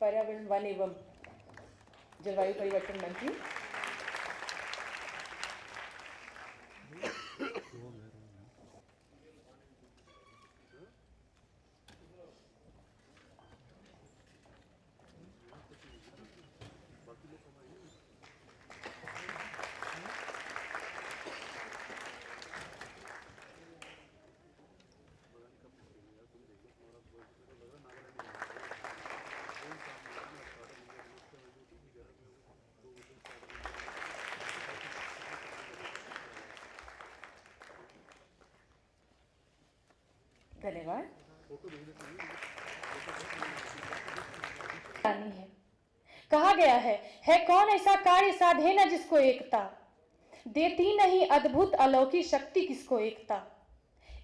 पर्यावरण वन एवं जलवायु परिवर्तन मंत्री। धन्यवाद। कहा गया है कौन ऐसा कार्य साधे न जिसको एकता, देती नहीं अद्भुत अलौकिक शक्ति किसको एकता।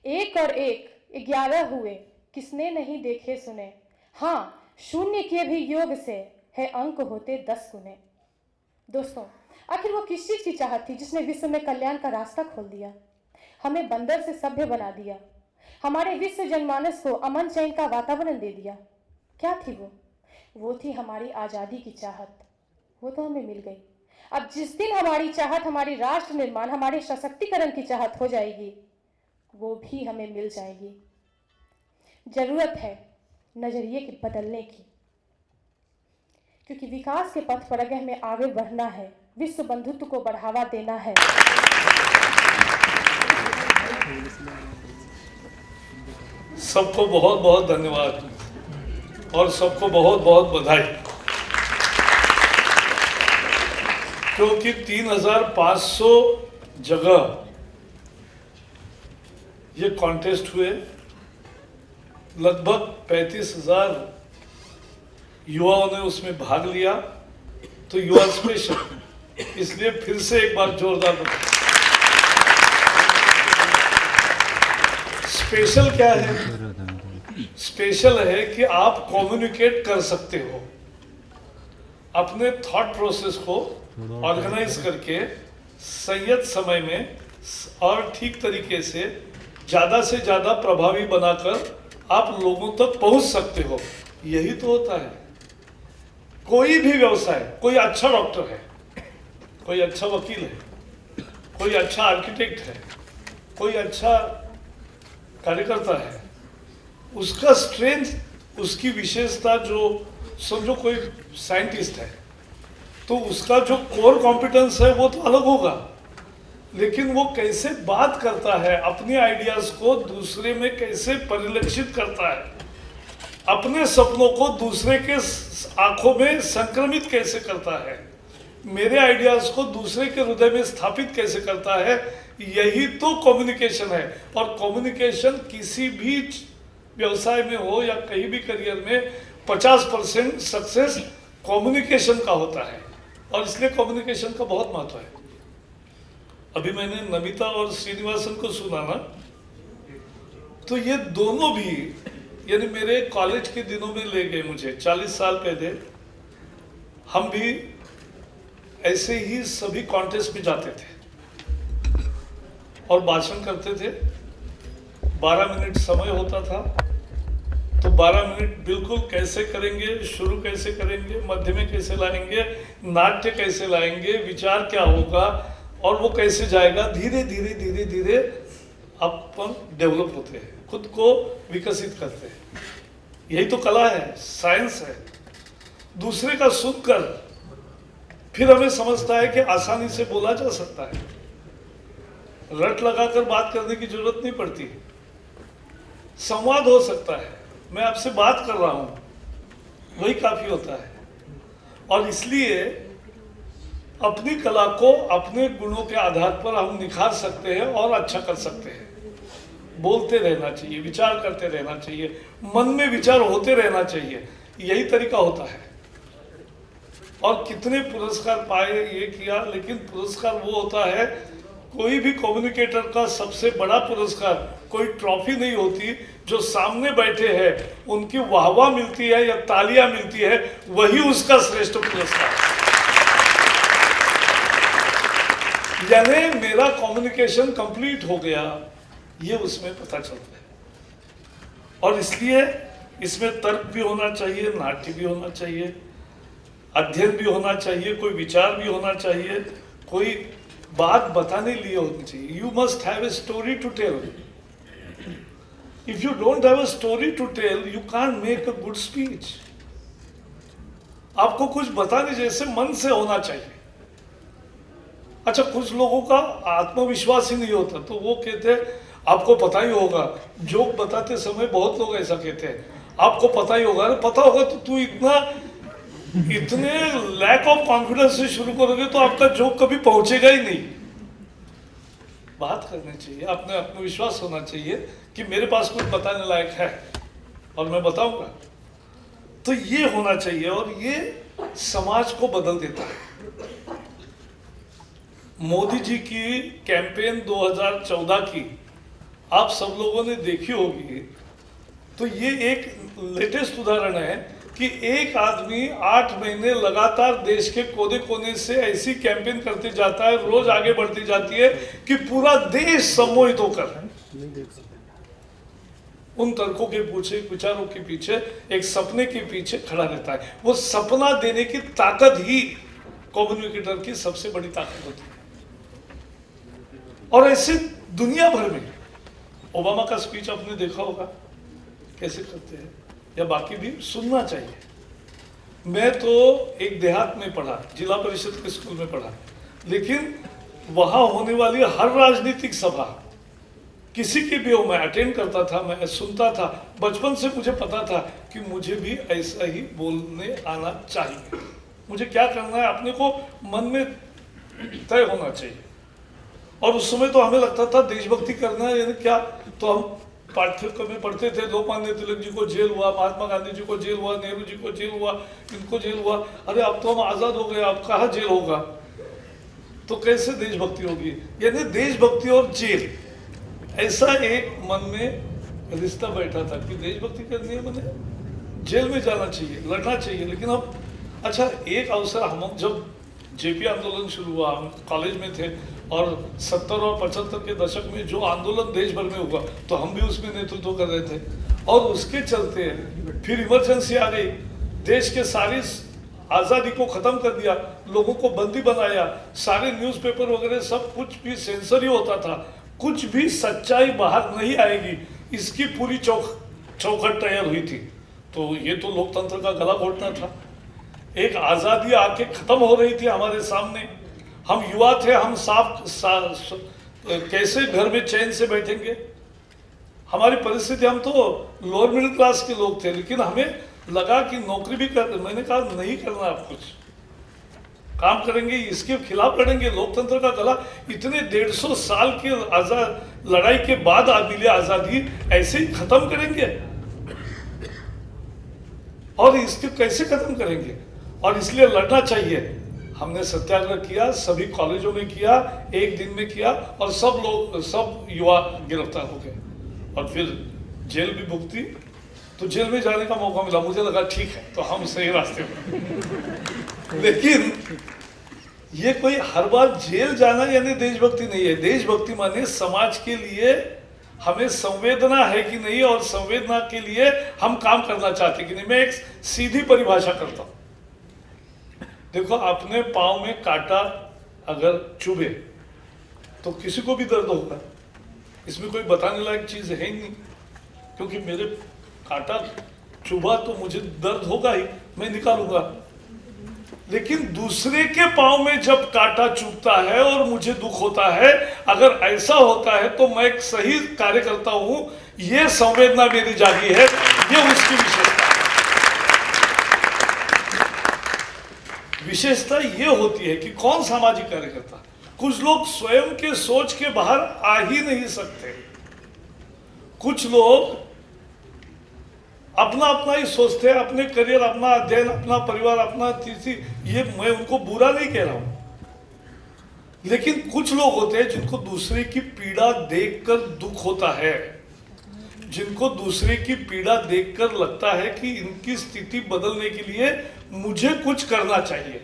एक और एक 11 हुए, किसने नहीं देखे सुने, हाँ शून्य के भी योग से है अंक होते 10 गुने। दोस्तों, आखिर वो किस चीज की चाहत थी जिसने विश्व में कल्याण का रास्ता खोल दिया, हमें बंदर से सभ्य बना दिया, हमारे विश्व जनमानस को अमन चैन का वातावरण दे दिया। क्या थी वो थी हमारी आज़ादी की चाहत। वो तो हमें मिल गई। अब जिस दिन हमारी चाहत, हमारी राष्ट्र निर्माण, हमारे सशक्तिकरण की चाहत हो जाएगी, वो भी हमें मिल जाएगी। जरूरत है नजरिए के बदलने की, क्योंकि विकास के पथ पर अगर हमें आगे बढ़ना है, विश्व बंधुत्व को बढ़ावा देना है। सबको बहुत बहुत धन्यवाद और सबको बहुत बहुत बधाई, क्योंकि 3,500 जगह ये कॉन्टेस्ट हुए, लगभग 35,000 युवाओं ने उसमें भाग लिया। तो युवा स्पेशल, इसलिए फिर से एक बार जोरदार बधाई। स्पेशल क्या है? स्पेशल है कि आप कम्युनिकेट कर सकते हो, अपने थॉट प्रोसेस को ऑर्गेनाइज करके संयत समय में और ठीक तरीके से ज़्यादा प्रभावी बनाकर आप लोगों तक पहुंच सकते हो। यही तो होता है कोई भी व्यवसाय। कोई अच्छा डॉक्टर है, कोई अच्छा वकील है, कोई अच्छा आर्किटेक्ट है, कोई अच्छा कार्यकर्ता है, उसका स्ट्रेंथ, उसकी विशेषता, जो समझो कोई साइंटिस्ट है तो उसका जो कोर कॉम्पिटेंस है वो तो अलग होगा, लेकिन वो कैसे बात करता है, अपने आइडियाज को दूसरे में कैसे परिलक्षित करता है, अपने सपनों को दूसरे के आंखों में संक्रमित कैसे करता है, मेरे आइडियाज को दूसरे के हृदय में स्थापित कैसे करता है, यही तो कम्युनिकेशन है। और कम्युनिकेशन किसी भी व्यवसाय में हो या कहीं भी करियर में 50% सक्सेस कम्युनिकेशन का होता है, और इसलिए कम्युनिकेशन का बहुत महत्व है। अभी मैंने नमिता और श्रीनिवासन को सुना ना, तो ये दोनों भी यानी मेरे कॉलेज के दिनों में ले गए मुझे। 40 साल पहले हम भी ऐसे ही सभी कॉन्टेस्ट में जाते थे और भाषण करते थे। 12 मिनट समय होता था, तो 12 मिनट बिल्कुल कैसे करेंगे, शुरू कैसे करेंगे, मध्य में कैसे लाएंगे, नाट्य कैसे लाएंगे, विचार क्या होगा और वो कैसे जाएगा, धीरे धीरे धीरे धीरे अपन डेवलप होते हैं, खुद को विकसित करते हैं। यही तो कला है, साइंस है। दूसरे का सुनकर फिर हमें समझता है कि आसानी से बोला जा सकता है, रट लगाकर बात करने की जरूरत नहीं पड़ती, संवाद हो सकता है। मैं आपसे बात कर रहा हूं, वही काफी होता है। और इसलिए अपनी कला को अपने गुणों के आधार पर हम निखार सकते हैं और अच्छा कर सकते हैं। बोलते रहना चाहिए, विचार करते रहना चाहिए, मन में विचार होते रहना चाहिए, यही तरीका होता है। और कितने पुरस्कार पाए ये किया, लेकिन पुरस्कार वो होता है, कोई भी कम्युनिकेटर का सबसे बड़ा पुरस्कार कोई ट्रॉफी नहीं होती, जो सामने बैठे हैं उनकी वाहवाह मिलती है या तालियां मिलती है, वही उसका श्रेष्ठ पुरस्कार है। यानी मेरा कम्युनिकेशन कंप्लीट हो गया, ये उसमें पता चलता है। और इसलिए इसमें तर्क भी होना चाहिए, नाट्य भी होना चाहिए, अध्ययन भी होना चाहिए, कोई विचार भी होना चाहिए, कोई बात बताने लिए होनी चाहिए। You must have a story to tell. If you don't have a story to tell, you can't make a good speech. आपको कुछ बताने जैसे मन से होना चाहिए। अच्छा, कुछ लोगों का आत्मविश्वास ही नहीं होता, तो वो कहते हैं, आपको पता ही होगा, जोक बताते समय बहुत लोग ऐसा कहते हैं, आपको पता ही होगा। अरे पता होगा तो तू इतने लैक ऑफ कॉन्फिडेंस से शुरू करोगे तो आपका जोक कभी पहुंचेगा ही नहीं। बात करनी चाहिए, अपने आत्मविश्वास होना चाहिए कि मेरे पास कुछ बताने लायक है और मैं बताऊंगा। तो ये होना चाहिए और ये समाज को बदल देता है। मोदी जी की कैंपेन 2014 की आप सब लोगों ने देखी होगी, तो ये एक लेटेस्ट उदाहरण है कि एक आदमी 8 महीने लगातार देश के कोने कोने से ऐसी कैंपेन करते जाता है, रोज आगे बढ़ती जाती है कि पूरा देश सम्मोहित होकर उन तर्कों के पीछे, विचारों के पीछे, एक सपने के पीछे खड़ा रहता है। वो सपना देने की ताकत ही कम्युनिकेटर की सबसे बड़ी ताकत होती है। और ऐसे दुनिया भर में ओबामा का स्पीच आपने देखा होगा कैसे करते हैं, या बाकी भी सुनना चाहिए। मैं तो एक देहात में पढ़ा, जिला परिषद के स्कूल में पढ़ा, लेकिन वहां होने वाली हर राजनीतिक सभा किसी की भी हो, मैं अटेंड करता था, मैं सुनता था। बचपन से मुझे पता था कि मुझे भी ऐसा ही बोलने आना चाहिए। मुझे क्या करना है अपने को मन में तय होना चाहिए। और उस समय तो हमें लगता था देशभक्ति करना है यानी क्या, तो हम पाठ्यक्रम में पढ़ते थे, लोकमान्य तिलक जी को जेल हुआ, महात्मा गांधी जी को जेल हुआ, नेहरू जी को जेल हुआ, इनको जेल हुआ। अरे अब तो हम आजाद हो गए, अब कहाँ जेल होगा, तो कैसे देशभक्ति होगी। यानी देशभक्ति और जेल, ऐसा एक मन में रिश्ता बैठा था कि देशभक्ति करनी है, मैंने जेल में जाना चाहिए, लड़ना चाहिए। लेकिन अब अच्छा, एक अवसर हम जब जेपी आंदोलन शुरू हुआ, हम कॉलेज में थे, और 70 और 75 के दशक में जो आंदोलन देश भर में हुआ, तो हम भी उसमें नेतृत्व कर रहे थे। और उसके चलते फिर इमरजेंसी आ गई, देश के सारी आज़ादी को ख़त्म कर दिया, लोगों को बंदी बनाया, सारे न्यूज़पेपर वगैरह सब कुछ भी सेंसर ही होता था, कुछ भी सच्चाई बाहर नहीं आएगी, इसकी पूरी चौखट तैयार हुई थी। तो ये तो लोकतंत्र का गला घोटना था। एक आज़ादी आके ख़त्म हो रही थी हमारे सामने, हम युवा थे, हम कैसे घर में चैन से बैठेंगे। हमारी परिस्थिति, हम तो लोअर मिडिल क्लास के लोग थे, लेकिन हमें लगा कि नौकरी भी कर, मैंने कहा नहीं करना, आप कुछ काम करेंगे, इसके खिलाफ लड़ेंगे। लोकतंत्र का गला, इतने 150 साल की आजाद लड़ाई के बाद मिली आज़ादी ऐसे ही खत्म करेंगे, और इसके कैसे खत्म करेंगे। और इसलिए लड़ना चाहिए। हमने सत्याग्रह किया, सभी कॉलेजों में किया, एक दिन में किया, और सब युवा गिरफ्तार हो गए, और फिर जेल भी भुगती। तो जेल में जाने का मौका मिला, मुझे लगा ठीक है, तो हम सही रास्ते पर। लेकिन ये कोई हर बार जेल जाना यानी देशभक्ति नहीं है। देशभक्ति माने समाज के लिए हमें संवेदना है कि नहीं, और संवेदना के लिए हम काम करना चाहते कि नहीं। मैं एक सीधी परिभाषा करता हूं। देखो, अपने पाँव में कांटा अगर चुभे तो किसी को भी दर्द होगा, इसमें कोई बताने लायक चीज है ही नहीं, क्योंकि मेरे कांटा चुभा तो मुझे दर्द होगा ही, मैं निकालूंगा। लेकिन दूसरे के पाँव में जब कांटा चुभता है और मुझे दुख होता है, अगर ऐसा होता है तो मैं एक सही कार्य करता हूं, ये संवेदना मेरी जागी है, ये उसकी विशेषता। विशेषता ये होती है कि कौन सामाजिक कार्य करता। कुछ लोग स्वयं के सोच के बाहर आ ही नहीं सकते, कुछ लोग अपना अपना ही सोचते हैं, अपने करियर, अपना अध्ययन, अपना परिवार, अपना तीसरी, ये मैं उनको बुरा नहीं कह रहा हूं। लेकिन कुछ लोग होते हैं जिनको दूसरे की पीड़ा देखकर दुख होता है, जिनको दूसरे की पीड़ा देखकर लगता है कि इनकी स्थिति बदलने के लिए मुझे कुछ करना चाहिए।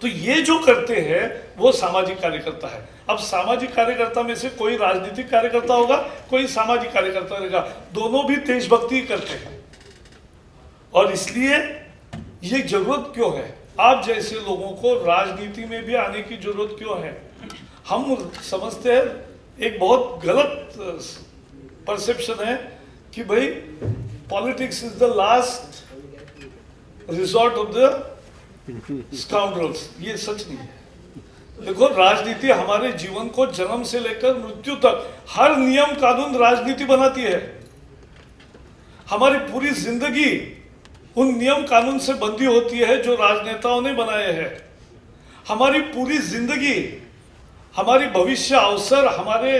तो ये जो करते हैं वो सामाजिक कार्यकर्ता है। अब सामाजिक कार्यकर्ता में से कोई राजनीतिक कार्यकर्ता होगा, कोई सामाजिक कार्यकर्ता रहेगा, दोनों भी देशभक्ति करते हैं। और इसलिए ये जरूरत क्यों है, आप जैसे लोगों को राजनीति में भी आने की जरूरत क्यों है? हम समझते हैं एक बहुत गलत परसेप्शन है कि भाई politics is the last resort of the scoundrels. ये सच नहीं है। देखो, राजनीति हमारे जीवन को जन्म से लेकर मृत्यु तक हर नियम कानून राजनीति बनाती है। हमारी पूरी जिंदगी उन नियम कानून से बंधी होती है जो राजनेताओं ने बनाए हैं। हमारी पूरी जिंदगी, हमारी भविष्य अवसर, हमारे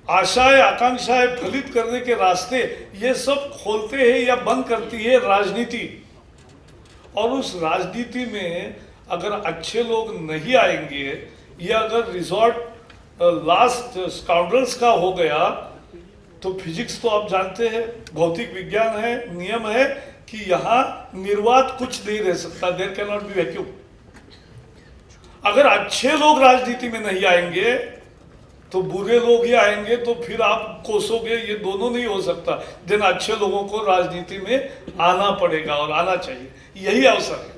आशाएं आकांक्षाएं फलित करने के रास्ते, ये सब खोलते हैं या बंद करती है राजनीति। और उस राजनीति में अगर अच्छे लोग नहीं आएंगे या अगर रिजॉर्ट लास्ट स्काउंड्रल्स का हो गया तो फिजिक्स तो आप जानते हैं, भौतिक विज्ञान है, नियम है कि यहाँ निर्वात कुछ नहीं रह सकता, there can not be vacuum. अगर अच्छे लोग राजनीति में नहीं आएंगे तो बुरे लोग ही आएंगे, तो फिर आप कोसोगे, ये दोनों नहीं हो सकता। दिन अच्छे लोगों को राजनीति में आना पड़ेगा और आना चाहिए, यही अवसर है।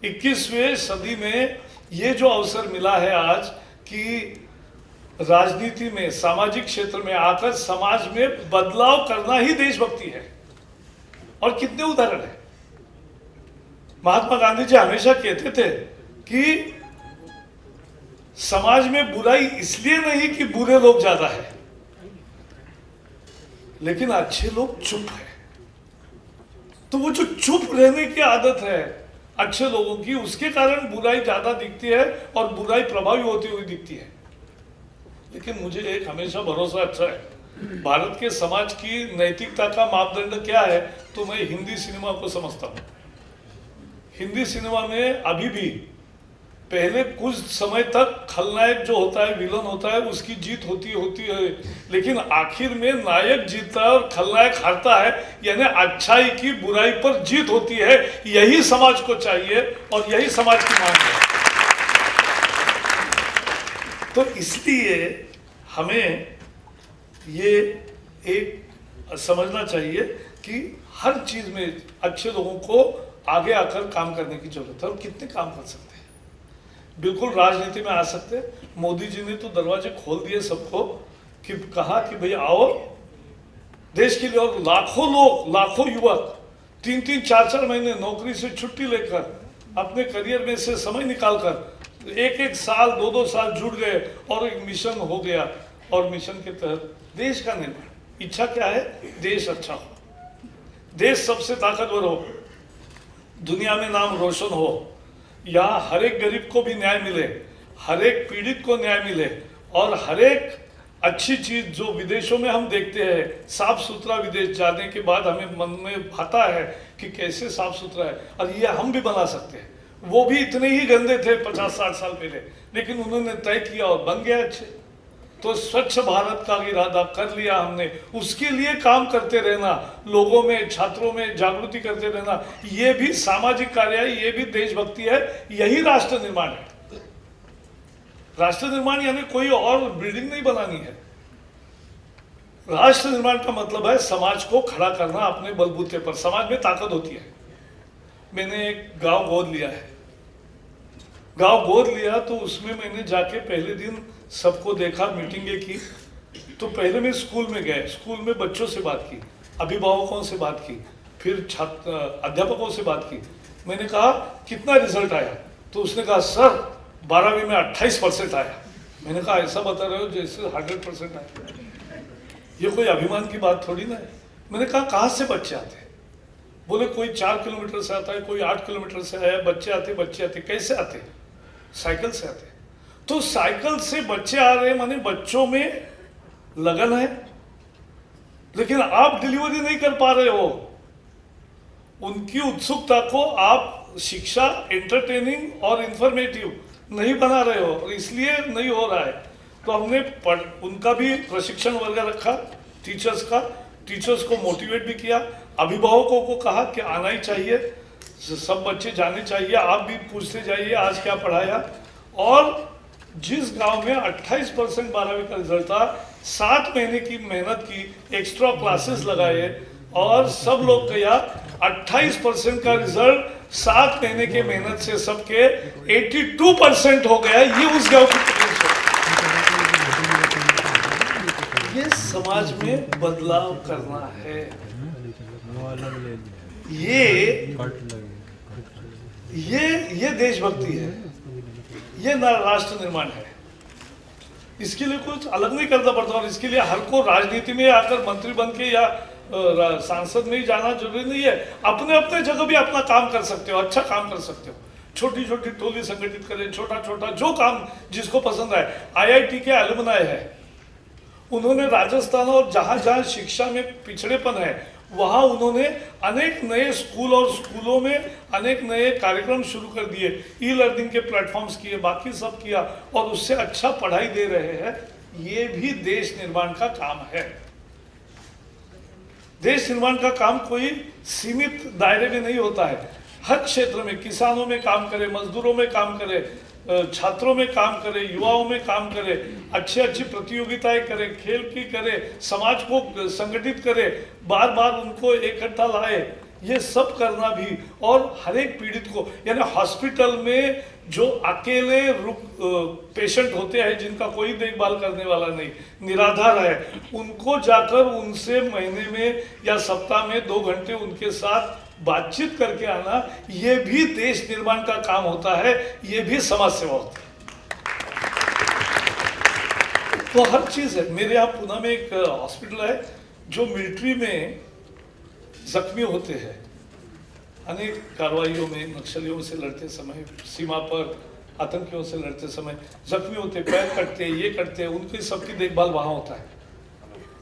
21वीं सदी में ये जो अवसर मिला है आज कि राजनीति में, सामाजिक क्षेत्र में आकर समाज में बदलाव करना ही देशभक्ति है। और कितने उदाहरण है। महात्मा गांधी जी हमेशा कहते थे कि समाज में बुराई इसलिए नहीं कि बुरे लोग ज्यादा है, लेकिन अच्छे लोग चुप है। तो वो जो चुप रहने की आदत है अच्छे लोगों की, उसके कारण बुराई ज्यादा दिखती है और बुराई प्रभावी होती हुई दिखती है। लेकिन मुझे एक हमेशा भरोसा अच्छा है, भारत के समाज की नैतिकता का मापदंड क्या है, तो मैं हिंदी सिनेमा को समझता हूँ। हिंदी सिनेमा में अभी भी पहले कुछ समय तक खलनायक जो होता है, विलन होता है, उसकी जीत होती है, लेकिन आखिर में नायक जीतता है और खलनायक हारता है। यानी अच्छाई की बुराई पर जीत होती है। यही समाज को चाहिए और यही समाज की मांग है। तो इसलिए हमें ये एक समझना चाहिए कि हर चीज में अच्छे लोगों को आगे आकर काम करने की जरूरत है। और कितने काम कर सकते हैं, बिल्कुल राजनीति में आ सकते हैं। मोदी जी ने तो दरवाजे खोल दिए सबको, कि कहा कि भाई आओ देश के लिए। और लाखों लोग, लाखों युवक 3-3, 4-4 महीने नौकरी से छुट्टी लेकर अपने करियर में से समय निकालकर 1-1 साल, 2-2 साल जुड़ गए और एक मिशन हो गया। और मिशन के तहत देश का निर्माण, इच्छा क्या है, देश अच्छा हो, देश सबसे ताकतवर हो, दुनिया में नाम रोशन हो, यहाँ हर एक गरीब को भी न्याय मिले, हर एक पीड़ित को न्याय मिले, और हर एक अच्छी चीज जो विदेशों में हम देखते हैं, साफ सुथरा विदेश जाने के बाद हमें मन में आता है कि कैसे साफ सुथरा है, और ये हम भी बना सकते हैं। वो भी इतने ही गंदे थे 50-60 साल पहले, लेकिन उन्होंने तय किया और बन गया अच्छे। तो स्वच्छ भारत का इरादा कर लिया हमने, उसके लिए काम करते रहना, लोगों में, छात्रों में जागृति करते रहना, ये भी सामाजिक कार्य है, ये भी देशभक्ति है, यही राष्ट्र निर्माण है। राष्ट्र निर्माण यानी कोई और बिल्डिंग नहीं बनानी है। राष्ट्र निर्माण का मतलब है समाज को खड़ा करना अपने बलबूते पर। समाज में ताकत होती है। मैंने एक गांव गोद लिया है, गांव गोद लिया तो उसमें मैंने जाके पहले दिन सबको देखा, मीटिंगें की। तो पहले मैं स्कूल में गए, स्कूल में बच्चों से बात की, अभिभावकों से बात की, फिर छात्र अध्यापकों से बात की। मैंने कहा कितना रिजल्ट आया, तो उसने कहा सर 12वीं में 28% आया। मैंने कहा ऐसा बता रहे हो जैसे 100% आया, ये कोई अभिमान की बात थोड़ी ना है। मैंने कहा कहाँ से बच्चे आते हैं? बोले कोई 4 किलोमीटर से आता है, कोई 8 किलोमीटर से आया। बच्चे आते कैसे आते? साइकिल से आते। तो साइकिल से बच्चे आ रहे हैं, माने बच्चों में लगन है, लेकिन आप डिलीवरी नहीं कर पा रहे हो। उनकी उत्सुकता को आप शिक्षा, एंटरटेनिंग और इंफॉर्मेटिव नहीं बना रहे हो, और इसलिए नहीं हो रहा है। तो हमने उनका भी प्रशिक्षण वर्ग रखा, टीचर्स को मोटिवेट भी किया, अभिभावकों को कहा कि आना ही चाहिए, सब बच्चे जाने चाहिए। आप भी पूछते जाइए आज क्या पढ़ाया। और जिस गांव में 28% 12वीं का रिजल्ट था, 7 महीने की मेहनत की, एक्स्ट्रा क्लासेस लगाए और सब लोग गया 28% का रिजल्ट 7 महीने के मेहनत से सबके 82% हो गया। ये उस गांव की पोटेंशियल। ये समाज में बदलाव करना है। ये देशभक्ति है, ये राष्ट्र निर्माण है। इसके लिए कुछ अलग नहीं करना पड़ता। और इसके लिए हर को राजनीति में आकर मंत्री बन के या सांसद में ही जाना जरूरी नहीं है। अपने अपने जगह भी अपना काम कर सकते हो, अच्छा काम कर सकते हो। छोटी छोटी टोली संगठित करें, छोटा छोटा जो काम जिसको पसंद आए। IIT के एलुमनाई है, उन्होंने राजस्थान और जहां जहां शिक्षा में पिछड़ेपन है वहां उन्होंने अनेक नए स्कूल और स्कूलों में अनेक नए कार्यक्रम शुरू कर दिए, ई-लर्निंग के प्लेटफॉर्म्स किए, बाकी सब किया और उससे अच्छा पढ़ाई दे रहे हैं। ये भी देश निर्माण का काम है। देश निर्माण का काम कोई सीमित दायरे में नहीं होता है। हर क्षेत्र में, किसानों में काम करे, मजदूरों में काम करे, छात्रों में काम करे, युवाओं में काम करे, अच्छी अच्छी प्रतियोगिताएं करे, खेल की करे, समाज को संगठित करे, बार बार उनको इकट्ठा लाए, ये सब करना भी। और हर एक पीड़ित को, यानी हॉस्पिटल में जो अकेले पेशेंट होते हैं जिनका कोई देखभाल करने वाला नहीं, निराधार है, उनको जाकर उनसे महीने में या सप्ताह में 2 घंटे उनके साथ बातचीत करके आना, ये भी देश निर्माण का काम होता है, ये भी समाज सेवा होती है। तो हर चीज है। मेरे यहाँ पुणे में एक हॉस्पिटल है जो मिलिट्री में जख्मी होते हैं, अनेक कार्रवाइयों में, नक्सलियों से लड़ते समय, सीमा पर आतंकियों से लड़ते समय जख्मी होते, पैर कटते, ये करते, उनकी सबकी देखभाल वहां होता है।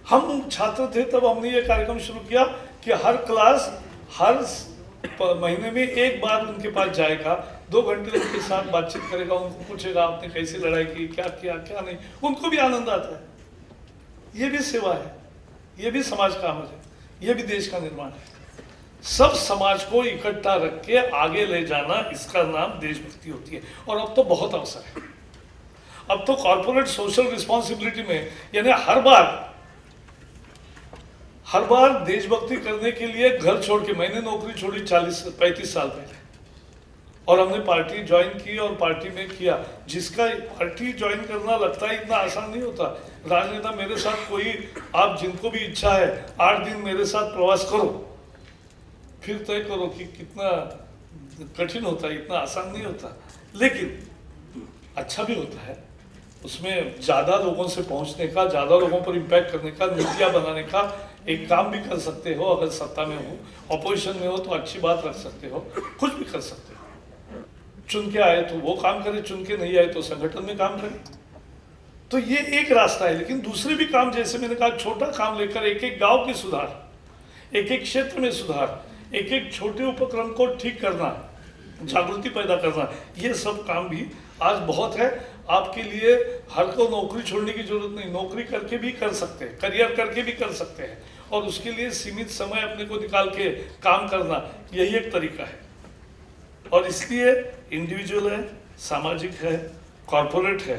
हम छात्र थे तब हमने ये कार्यक्रम शुरू किया कि हर क्लास हर महीने में एक बार उनके पास जाएगा, 2 घंटे उनके साथ बातचीत करेगा, उनको पूछेगा आपने कैसे लड़ाई की, क्या किया, क्या नहीं। उनको भी आनंद आता है। ये भी सेवा है, ये भी समाज का अमल है, ये भी देश का निर्माण है। सब समाज को इकट्ठा रख के आगे ले जाना, इसका नाम देशभक्ति होती है। और अब तो बहुत अवसर है। अब तो कॉर्पोरेट सोशल रिस्पॉन्सिबिलिटी में, यानी हर बार देशभक्ति करने के लिए घर छोड़ के, मैंने नौकरी छोड़ी 35 साल पहले और हमने पार्टी ज्वाइन की और पार्टी में किया। जिसका पार्टी ज्वाइन करना लगता है इतना आसान नहीं होता। राजनेता मेरे साथ कोई, आप जिनको भी इच्छा है 8 दिन मेरे साथ प्रवास करो, फिर तय करो कि कितना कठिन होता है, इतना आसान नहीं होता, लेकिन अच्छा भी होता है। उसमें ज़्यादा लोगों से पहुंचने का, ज़्यादा लोगों पर इम्पैक्ट करने का, नीतियाँ बनाने का एक काम भी कर सकते हो। अगर सत्ता में हो, ऑपोजिशन में हो तो अच्छी बात रख सकते हो, कुछ भी कर सकते हो। चुन के आए तो वो काम करे, चुन के नहीं आए तो संगठन में काम करे। तो ये एक रास्ता है। लेकिन दूसरे भी काम, जैसे मैंने कहा, छोटा काम लेकर एक एक गाँव की सुधार, एक एक क्षेत्र में सुधार, एक एक छोटे उपक्रम को ठीक करना, जागृति पैदा करना, ये सब काम भी आज बहुत है। आपके लिए हर को नौकरी छोड़ने की जरूरत नहीं, नौकरी करके भी कर सकते हैं, करियर करके भी कर सकते हैं। और उसके लिए सीमित समय अपने को निकाल के काम करना, यही एक तरीका है। और इसलिए इंडिविजुअल है, सामाजिक है, कॉर्पोरेट है,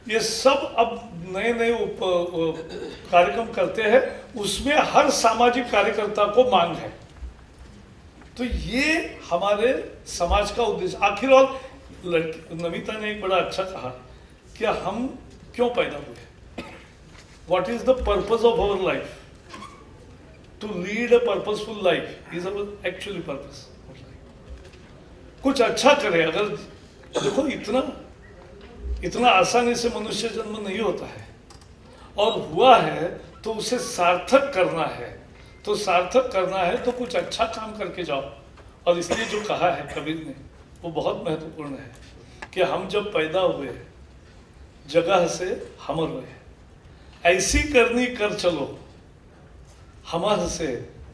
ये सब अब नए नए कार्यक्रम करते हैं। उसमें हर सामाजिक कार्यकर्ता को मांग है। तो ये हमारे समाज का उद्देश्य। आखिर और नमिता ने एक बड़ा अच्छा कहा कि हम क्यों पैदा हुए, what is the purpose of our life, to lead a purposeful life is our actually purpose. कुछ अच्छा करें। अगर देखो, इतना आसानी से मनुष्य जन्म नहीं होता है, और हुआ है तो उसे सार्थक करना है। तो सार्थक करना है तो कुछ अच्छा काम करके जाओ। और इसलिए जो कहा है कबीर ने, वो बहुत महत्वपूर्ण है कि हम जब पैदा हुए जगह से हमर हुए, ऐसी करनी कर चलो हमर से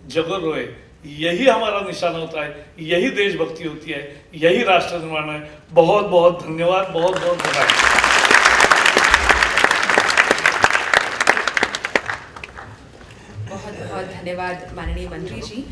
जगर रोए। यही हमारा निशाना होता है, यही देशभक्ति होती है, यही राष्ट्र निर्माण है। बहुत बहुत धन्यवाद, बहुत बहुत बधाई। बहुत बहुत धन्यवाद माननीय मंत्री जी।